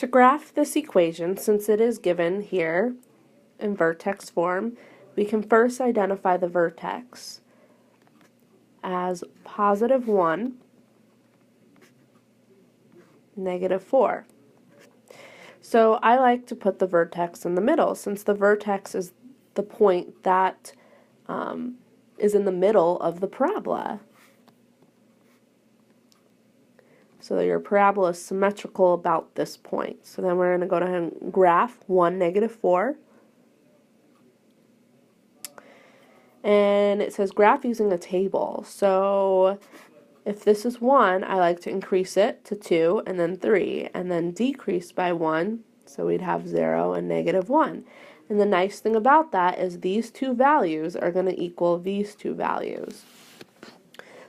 To graph this equation, since it is given here in vertex form, we can first identify the vertex as +1, -4. So I like to put the vertex in the middle, since the vertex is the point that is in the middle of the parabola. So your parabola is symmetrical about this point. So then we're going to go ahead and graph 1, -4. And it says graph using a table. So if this is 1, I like to increase it to 2 and then 3 and then decrease by 1. So we'd have 0 and -1. And the nice thing about that is these two values are going to equal these two values.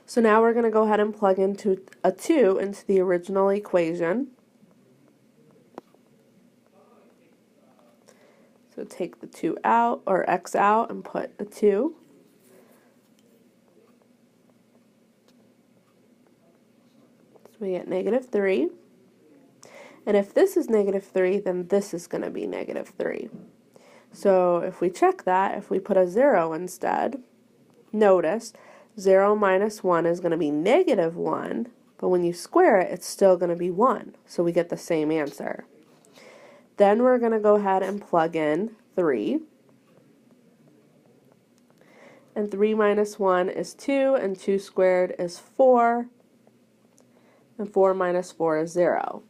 So now we're going to go ahead and plug into a 2 into the original equation. So take the 2 out, or x out, and put a 2. So we get -3. And if this is -3, then this is going to be -3. So if we check that, if we put a 0 instead, notice 0 minus 1 is going to be -1, but when you square it, it's still going to be 1. So we get the same answer. Then we're going to go ahead and plug in 3. And 3 minus 1 is 2, and 2 squared is 4. And 4 minus 4 is 0.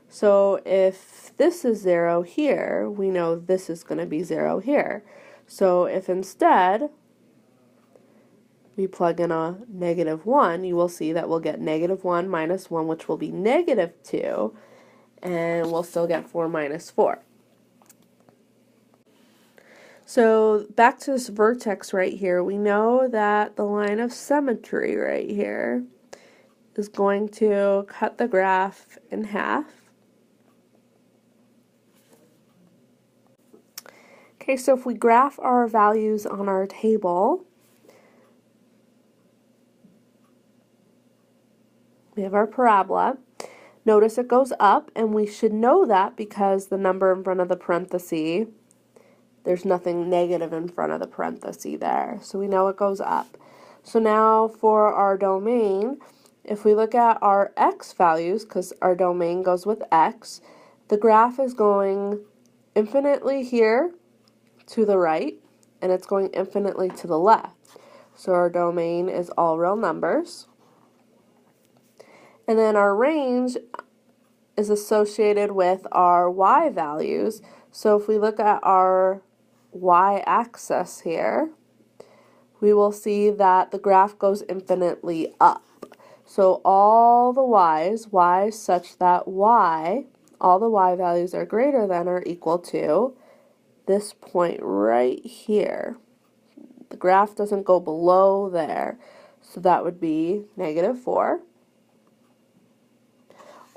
So if this is 0 here, we know this is going to be 0 here. So if instead we plug in a -1, you will see that we'll get -1 minus 1, which will be -2, and we'll still get 4 minus 4. So back to this vertex right here, we know that the line of symmetry right here is going to cut the graph in half. Okay, so if we graph our values on our table, we have our parabola. Notice it goes up, and we should know that because the number in front of the parenthesis, there's nothing negative in front of the parenthesis there. So we know it goes up. So now for our domain, if we look at our x values, because our domain goes with x, the graph is going infinitely here to the right, and it's going infinitely to the left. So our domain is all real numbers. And then our range is associated with our y values. So if we look at our y-axis here, we will see that the graph goes infinitely up. So all the y's such that all the y values are greater than or equal to this point right here. The graph doesn't go below there. So that would be -4.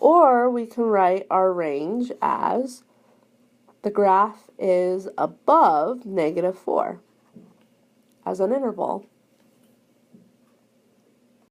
Or we can write our range as the graph is above -4 as an interval.